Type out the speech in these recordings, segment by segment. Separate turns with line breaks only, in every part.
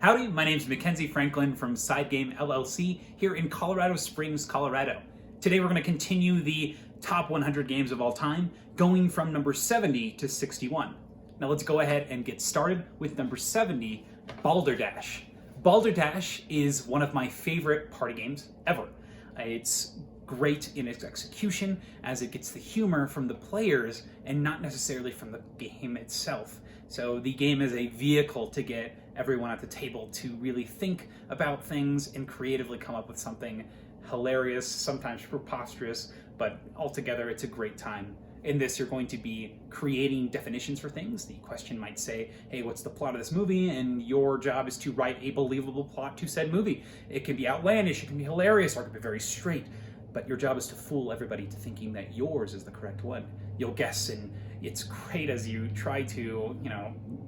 Howdy, my name is Mackenzie Franklin from SideGameLLC here in Colorado Springs, Colorado. Today we're going to continue the top 100 games of all time, going from number 70 to 61. Now let's go ahead and get started with number 70, Balderdash. Balderdash is one of my favorite party games ever. It's great in its execution as it gets the humor from the players and not necessarily from the game itself. So the game is a vehicle to get everyone at the table to really think about things and creatively come up with something hilarious, sometimes preposterous, but altogether it's a great time. In this, you're going to be creating definitions for things. The question might say, hey, what's the plot of this movie? And your job is to write a believable plot to said movie. It can be outlandish, it can be hilarious, or it can be very straight. But your job is to fool everybody to thinking that yours is the correct one. You'll guess, and it's great as you try to,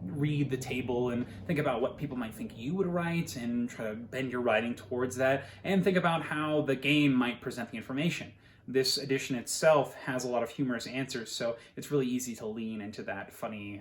read the table and think about what people might think you would write and try to bend your writing towards that, and think about how the game might present the information. This edition itself has a lot of humorous answers, so it's really easy to lean into that funny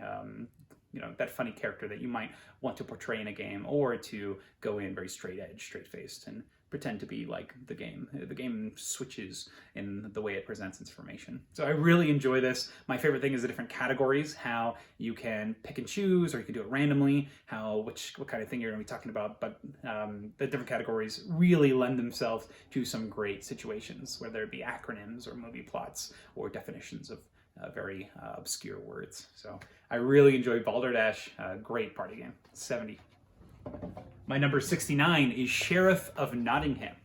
that funny character that you might want to portray in a game, or to go in very straight edge, straight-faced, and pretend to be like the game. The game switches in the way it presents its information. So I really enjoy this. My favorite thing is the different categories, how you can pick and choose, or you can do it randomly, what kind of thing you're going to be talking about. But the different categories really lend themselves to some great situations, whether it be acronyms or movie plots or definitions of very obscure words. So I really enjoy Balderdash. Great party game. 70. My number 69 is Sheriff of Nottingham.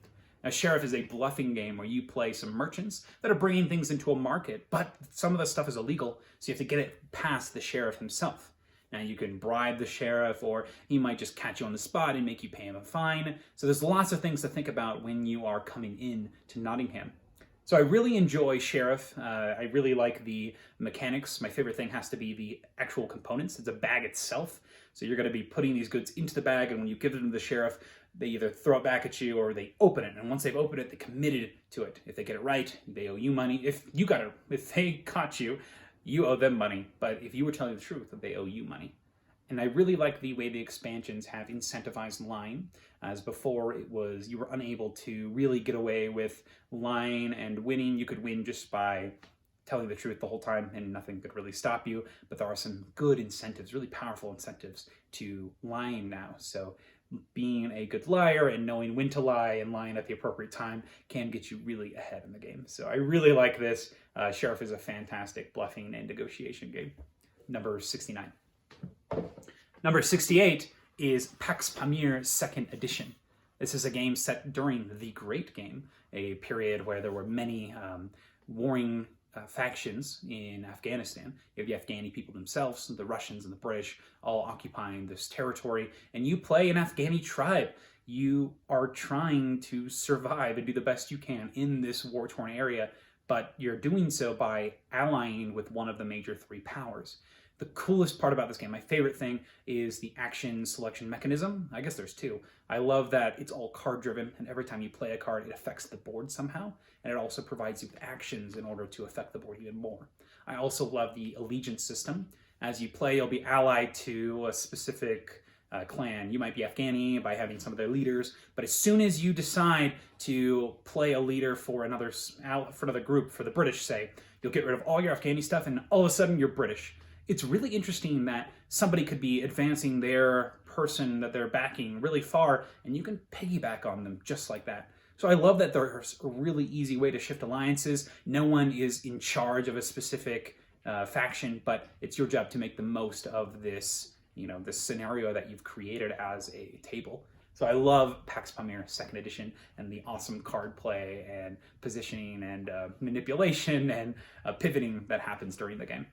Now, Sheriff is a bluffing game where you play some merchants that are bringing things into a market, but some of the stuff is illegal, so you have to get it past the sheriff himself. Now, you can bribe the sheriff, or he might just catch you on the spot and make you pay him a fine. So there's lots of things to think about when you are coming in to Nottingham. So I really enjoy Sheriff. I really like the mechanics. My favorite thing has to be the actual components. It's a bag itself. So you're going to be putting these goods into the bag, and when you give them to the sheriff, they either throw it back at you or they open it. And once they've opened it, they committed to it. If they get it right, they owe you money. If they caught you, you owe them money. But if you were telling the truth, they owe you money. And I really like the way the expansions have incentivized lying. As before, you were unable to really get away with lying and winning. You could win just by telling the truth the whole time and nothing could really stop you. But there are some good incentives, really powerful incentives to lying now. So being a good liar and knowing when to lie and lying at the appropriate time can get you really ahead in the game. So I really like this. Sheriff is a fantastic bluffing and negotiation game. Number 69. Number 68 is Pax Piran 2nd Edition. This is a game set during the Great Game, a period where there were many warring factions in Afghanistan. You have the Afghani people themselves, the Russians and the British, all occupying this territory, and you play an Afghani tribe. You are trying to survive and do the best you can in this war-torn area, but you're doing so by allying with one of the major three powers. The coolest part about this game, my favorite thing, is the action selection mechanism. I guess there's two. I love that it's all card driven, and every time you play a card, it affects the board somehow, and it also provides you with actions in order to affect the board even more. I also love the allegiance system. As you play, you'll be allied to a specific clan. You might be Afghani by having some of their leaders, but as soon as you decide to play a leader for another group, for the British, say, you'll get rid of all your Afghani stuff, and all of a sudden you're British. It's really interesting that somebody could be advancing their person that they're backing really far, and you can piggyback on them just like that. So I love that there's a really easy way to shift alliances. No one is in charge of a specific faction, but it's your job to make the most of this, this scenario that you've created as a table. So I love Pax Piran 2nd Edition and the awesome card play and positioning and manipulation and pivoting that happens during the game.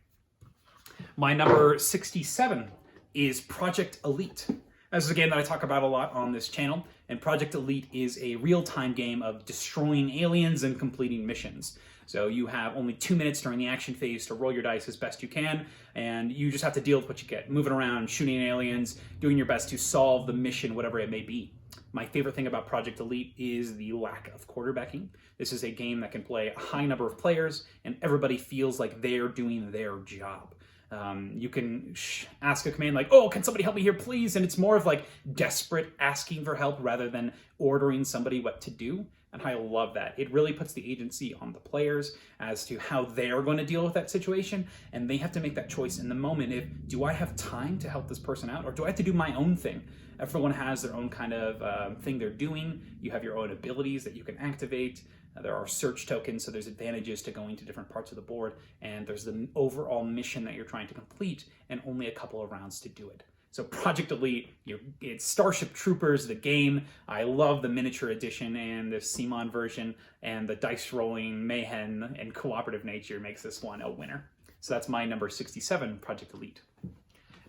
My number 67 is Project Elite. This is a game that I talk about a lot on this channel, and Project Elite is a real-time game of destroying aliens and completing missions. So you have only 2 minutes during the action phase to roll your dice as best you can, and you just have to deal with what you get. Moving around, shooting aliens, doing your best to solve the mission, whatever it may be. My favorite thing about Project Elite is the lack of quarterbacking. This is a game that can play a high number of players, and everybody feels like they're doing their job. You can ask a command like, oh, can somebody help me here, please? And it's more of like desperate asking for help rather than ordering somebody what to do. And I love that. It really puts the agency on the players as to how they're going to deal with that situation. And they have to make that choice in the moment. Do I have time to help this person out, or do I have to do my own thing? Everyone has their own kind of thing they're doing. You have your own abilities that you can activate. There are search tokens, so there's advantages to going to different parts of the board. And there's the overall mission that you're trying to complete, and only a couple of rounds to do it. So Project Elite, it's Starship Troopers, the game. I love the miniature edition and the CMON version, and the dice rolling mayhem and cooperative nature makes this one a winner. So that's my number 67, Project Elite.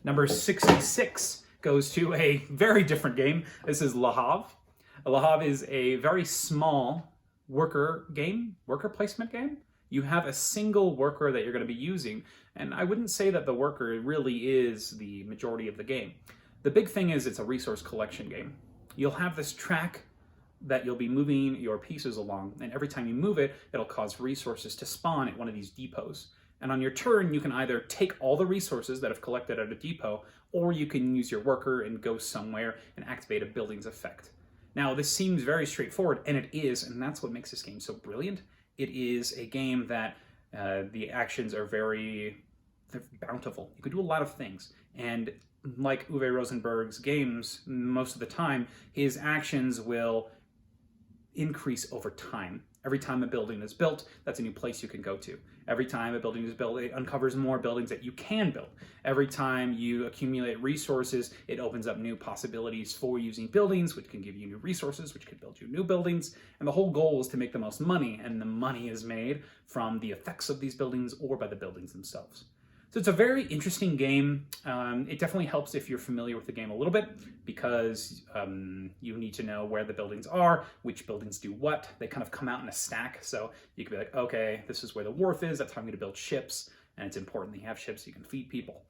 Number 66 goes to a very different game. This is Lahav. Lahav is a very small worker placement game. You have a single worker that you're going to be using, and I wouldn't say that the worker really is the majority of the game. The big thing is it's a resource collection game. You'll have this track that you'll be moving your pieces along, and every time you move it, it'll cause resources to spawn at one of these depots. And on your turn, you can either take all the resources that have collected at a depot, or you can use your worker and go somewhere and activate a building's effect. Now, this seems very straightforward, and it is, and that's what makes this game so brilliant. It is a game that the actions are they're bountiful. You can do a lot of things. And like Uwe Rosenberg's games, most of the time, his actions will increase over time. Every time a building is built, that's a new place you can go to. Every time a building is built, it uncovers more buildings that you can build. Every time you accumulate resources, it opens up new possibilities for using buildings, which can give you new resources, which can build you new buildings. And the whole goal is to make the most money, and the money is made from the effects of these buildings or by the buildings themselves. So it's a very interesting game. It definitely helps if you're familiar with the game a little bit, because you need to know where the buildings are, which buildings do what. They kind of come out in a stack, so you can be like, okay, this is where the wharf is, that's how I'm going to build ships, and it's important that you have ships so you can feed people,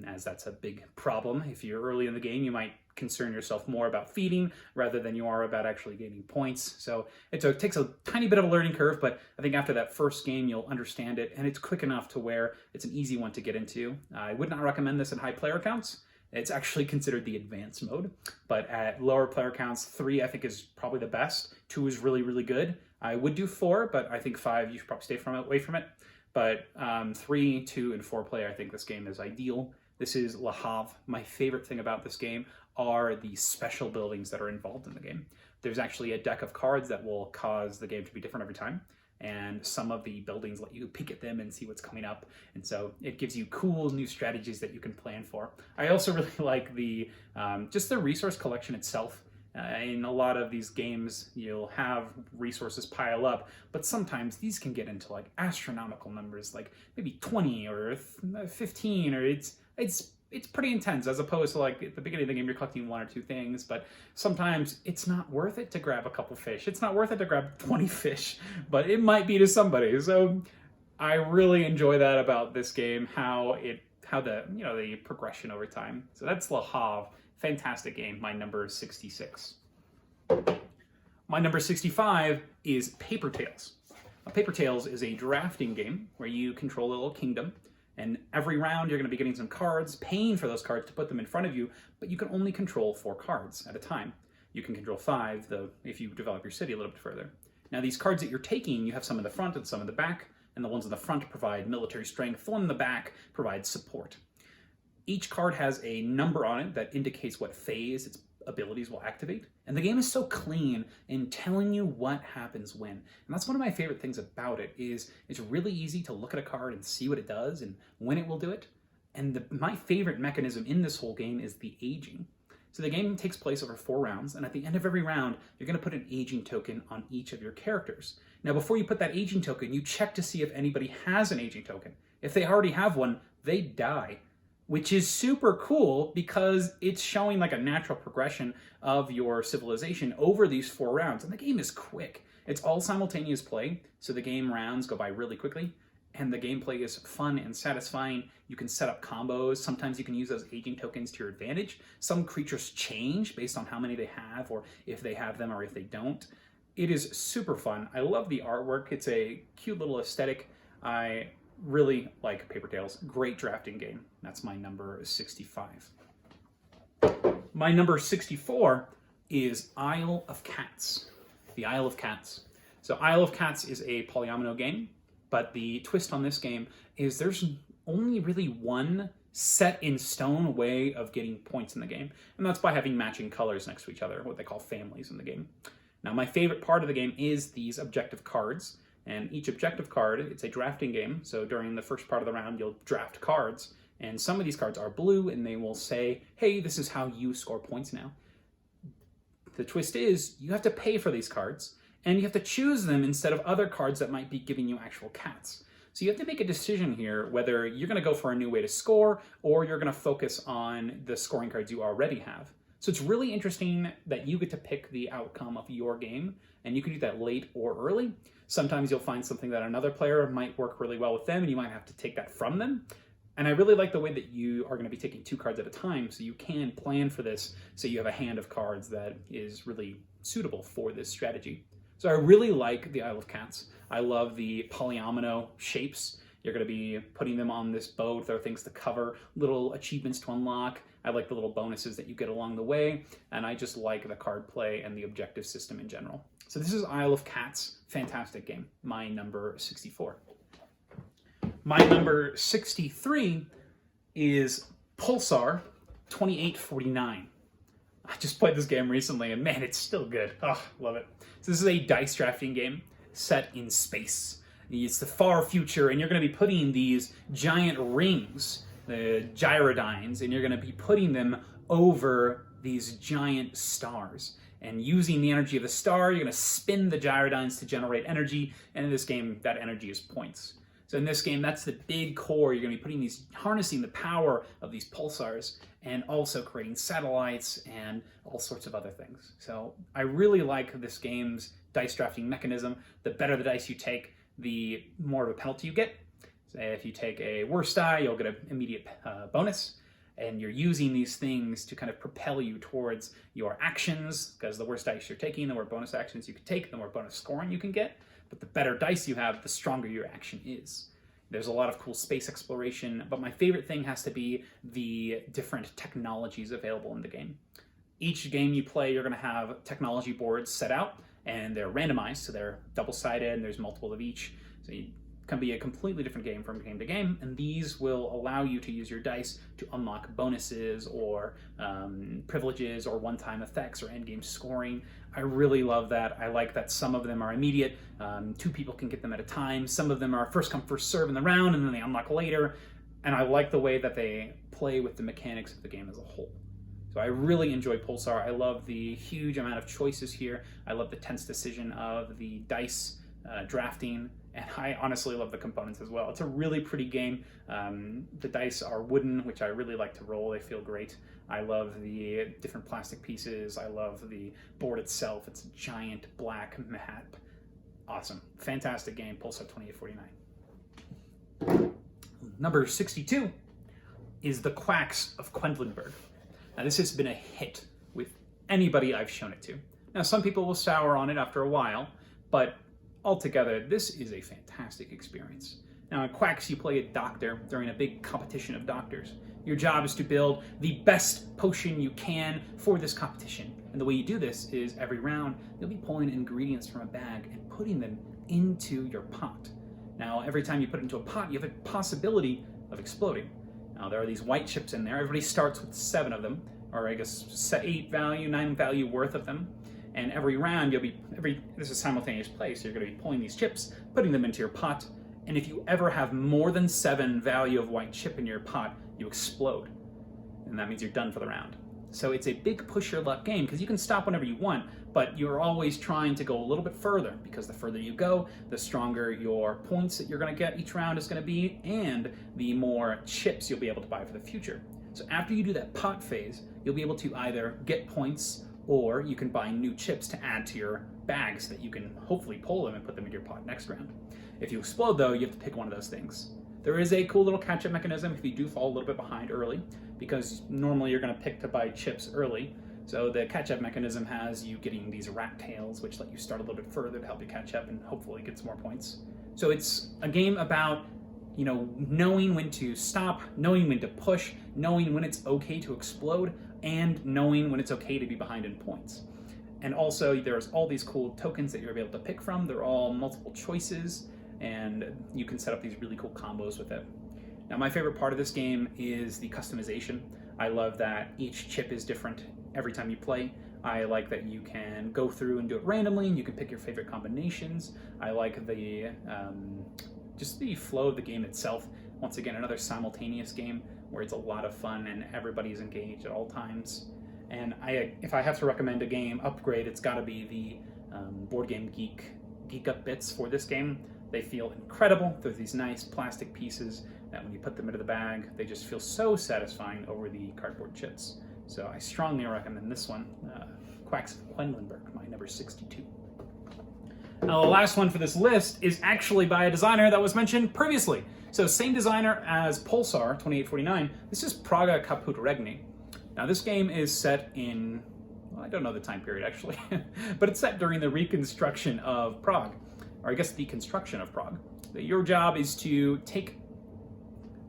as that's a big problem. If you're early in the game, you might concern yourself more about feeding rather than you are about actually gaining points. So it takes a tiny bit of a learning curve, but I think after that first game, you'll understand it, and it's quick enough to where it's an easy one to get into. I would not recommend this at high player counts. It's actually considered the advanced mode, but at lower player counts, 3 I think is probably the best. 2 is really, really good. I would do 4, but I think 5, you should probably stay away from it. But 3, 2, and 4 player, I think this game is ideal. This is Lahav. My favorite thing about this game are the special buildings that are involved in the game. There's actually a deck of cards that will cause the game to be different every time, and some of the buildings let you peek at them and see what's coming up, and so it gives you cool new strategies that you can plan for. I also really like the just the resource collection itself. In a lot of these games, you'll have resources pile up, but sometimes these can get into like astronomical numbers, like maybe 20 or 15, or it's pretty intense, as opposed to like at the beginning of the game, you're collecting 1 or 2 things, but sometimes it's not worth it to grab a couple fish. It's not worth it to grab 20 fish, but it might be to somebody. So I really enjoy that about this game, how the progression over time. So that's Lahav. Fantastic game. My number 66. My number 65 is Paper Tales. Paper Tales is a drafting game where you control a little kingdom, and every round you're going to be getting some cards, paying for those cards to put them in front of you, but you can only control 4 cards at a time. You can control 5 if you develop your city a little bit further. Now these cards that you're taking, you have some in the front and some in the back, and the ones in the front provide military strength, the one in the back provides support. Each card has a number on it that indicates what phase its abilities will activate. And the game is so clean in telling you what happens when. And that's one of my favorite things about it, is it's really easy to look at a card and see what it does and when it will do it. And my favorite mechanism in this whole game is the aging. So the game takes place over 4 rounds, and at the end of every round, you're going to put an aging token on each of your characters. Now, before you put that aging token, you check to see if anybody has an aging token. If they already have one, they die, which is super cool because it's showing like a natural progression of your civilization over these 4 rounds. And the game is quick. It's all simultaneous play, so the game rounds go by really quickly, and the gameplay is fun and satisfying. You can set up combos. Sometimes you can use those aging tokens to your advantage. Some creatures change based on how many they have, or if they have them or if they don't. It is super fun. I love the artwork. It's a cute little aesthetic. I Really like Paper Tales. Great drafting game. That's my number 65. My number 64 is Isle of Cats. The Isle of Cats. So Isle of Cats is a polyomino game, but the twist on this game is there's only really one set in stone way of getting points in the game, and that's by having matching colors next to each other, what they call families in the game. Now, my favorite part of the game is these objective cards, and each objective card, it's a drafting game, so during the first part of the round, you'll draft cards, and some of these cards are blue, and they will say, hey, this is how you score points now. The twist is, you have to pay for these cards, and you have to choose them instead of other cards that might be giving you actual cats. So you have to make a decision here whether you're going to go for a new way to score, or you're going to focus on the scoring cards you already have. So it's really interesting that you get to pick the outcome of your game, and you can do that late or early. Sometimes you'll find something that another player might work really well with them, and you might have to take that from them. And I really like the way that you are going to be taking 2 cards at a time, so you can plan for this, so you have a hand of cards that is really suitable for this strategy. So I really like the Isle of Cats. I love the polyomino shapes. You're going to be putting them on this boat. There are things to cover, little achievements to unlock. I like the little bonuses that you get along the way, and I just like the card play and the objective system in general. So this is Isle of Cats. Fantastic game. My number 64. My number 63 is Pulsar 2849. I just played this game recently, and man, it's still good. Oh, love it. So this is a dice drafting game set in space. It's the far future, and you're going to be putting these giant rings, the gyrodynes, and you're going to be putting them over these giant stars. And using the energy of the star, you're going to spin the gyrodynes to generate energy, and in this game, that energy is points. So in this game, that's the big core. You're going to be putting these, harnessing the power of these pulsars, and also creating satellites and all sorts of other things. So I really like this game's dice drafting mechanism. The better the dice you take, the more of a penalty you get. So if you take a worse die, you'll get an immediate bonus. And you're using these things to kind of propel you towards your actions, because the worse dice you're taking, the more bonus actions you can take, the more bonus scoring you can get. But the better dice you have, the stronger your action is. There's a lot of cool space exploration, but my favorite thing has to be the different technologies available in the game. Each game you play, you're going to have technology boards set out, and they're randomized, so they're double-sided, and there's multiple of each. So it can be a completely different game from game to game, and these will allow you to use your dice to unlock bonuses or privileges or one-time effects or endgame scoring. I really love that. I like that some of them are immediate. 2 people can get them at a time. Some of them are first come, first serve in the round, and then they unlock later. And I like the way that they play with the mechanics of the game as a whole. So I really enjoy Pulsar. I love the huge amount of choices here. I love the tense decision of the dice drafting, and I honestly love the components as well. It's a really pretty game. The dice are wooden, which I really like to roll. They feel great. I love the different plastic pieces. I love the board itself. It's a giant black map. Awesome. Fantastic game, Pulsar 2849. Number 62 is the Quacks of Quedlinburg. Now, this has been a hit with anybody I've shown it to. Now, some people will sour on it after a while, but altogether, this is a fantastic experience. Now, in Quacks, you play a doctor during a big competition of doctors. Your job is to build the best potion you can for this competition. And the way you do this is every round, you'll be pulling ingredients from a bag and putting them into your pot. Now, every time you put it into a pot, you have a possibility of exploding. Now, there are these white chips in there. Everybody starts with 7 of them, or I guess 8 value, 9 value worth of them. And every round, this is simultaneous play, so you're going to be pulling these chips, putting them into your pot, and if you ever have more than 7 value of white chip in your pot, you explode. And that means you're done for the round. So it's a big push your luck game, because you can stop whenever you want, but you're always trying to go a little bit further, because the further you go, the stronger your points that you're going to get each round is going to be, and the more chips you'll be able to buy for the future. So after you do that pot phase, you'll be able to either get points, or you can buy new chips to add to your bag so that you can hopefully pull them and put them in your pot next round. If you explode, though, you have to pick one of those things. There is a cool little catch-up mechanism if you do fall a little bit behind early, because normally you're going to pick to buy chips early. So the catch-up mechanism has you getting these rat tails, which let you start a little bit further to help you catch up and hopefully get some more points. So it's a game about you know, knowing when to stop, knowing when to push, knowing when it's okay to explode, and knowing when it's okay to be behind in points. And also, there's all these cool tokens that you're able to pick from. They're all multiple choices, and you can set up these really cool combos with it. Now, my favorite part of this game is the customization. I love that each chip is different every time you play. I like that you can go through and do it randomly, and you can pick your favorite combinations. I like the just the flow of the game itself. Once again, another simultaneous game where it's a lot of fun and everybody's engaged at all times. And if I have to recommend a game upgrade, it's got to be the Board Game Geek Up bits for this game. They feel incredible. They're these nice plastic pieces that when you put them into the bag, they just feel so satisfying over the cardboard chips. So I strongly recommend this one, Quacks of Quedlinburg, my number 62. Now, the last one for this list is actually by a designer that was mentioned previously. So same designer as Pulsar 2849. This is Praga Caput Regni. Now this game is set in, well, I don't know the time period actually, but it's set during the reconstruction of Prague, or I guess the construction of Prague. Your job is to take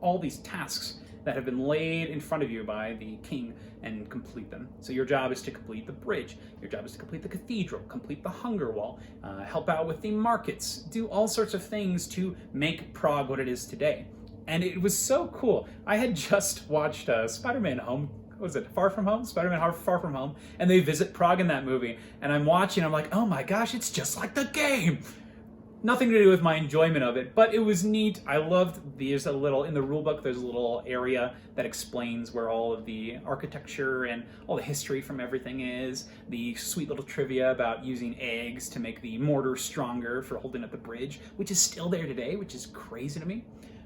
all these tasks that have been laid in front of you by the king and complete them. So your job is to complete the bridge, your job is to complete the cathedral, complete the hunger wall, help out with the markets, do all sorts of things to make Prague what it is today. And it was so cool. I had just watched Spider-Man Home, what was it, Far From Home? Spider-Man Far From Home, and they visit Prague in that movie. And I'm watching, I'm like, oh my gosh, it's just like the game. Nothing to do with my enjoyment of it, but it was neat. I loved, there's a little, in the rulebook, there's a little area that explains where all of the architecture and all the history from everything is. The sweet little trivia about using eggs to make the mortar stronger for holding up the bridge, which is still there today, which is crazy to me.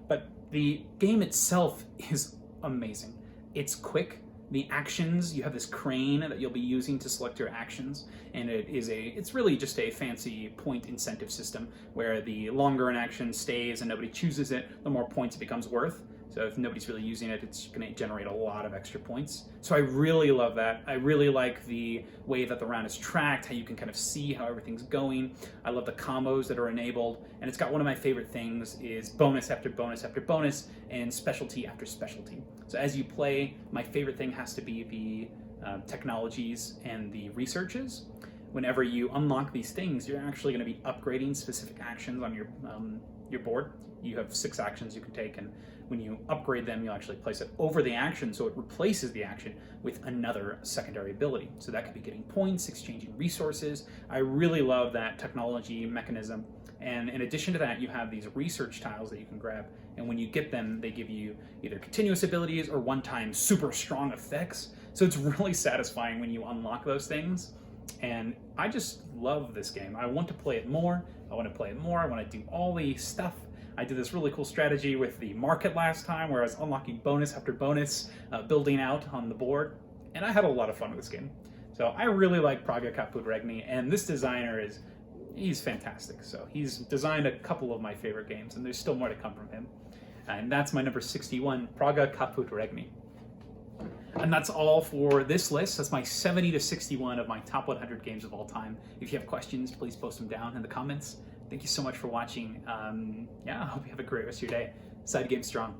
But the game itself is amazing. It's quick. The actions, you have this crane that you'll be using to select your actions, and it's really just a fancy point incentive system where the longer an action stays and nobody chooses it, the more points it becomes worth. So if nobody's really using it, it's going to generate a lot of extra points. So I really love that. I really like the way that the round is tracked, how you can kind of see how everything's going. I love the combos that are enabled, and it's got one of my favorite things is bonus after bonus after bonus and specialty after specialty. So as you play, my favorite thing has to be the technologies and the researches. Whenever you unlock these things, you're actually going to be upgrading specific actions on your board. You have 6 actions you can take, and when you upgrade them, you'll actually place it over the action, so it replaces the action with another secondary ability. So that could be getting points, exchanging resources. I really love that technology mechanism. And in addition to that, you have these research tiles that you can grab, and when you get them, they give you either continuous abilities or one-time super strong effects. So it's really satisfying when you unlock those things. And I just love this game. I want to play it more. I want to do all the stuff. I did this really cool strategy with the market last time where I was unlocking bonus after bonus, building out on the board, and I had a lot of fun with this game. So I really like Praga Caput Regni, and this designer he's fantastic. So he's designed a couple of my favorite games, and there's still more to come from him. And that's my number 61, Praga Caput Regni. And that's all for this list. That's my 70 to 61 of my top 100 games of all time. If you have questions, please post them down in the comments. Thank you so much for watching. I hope you have a great rest of your day. Side Game strong.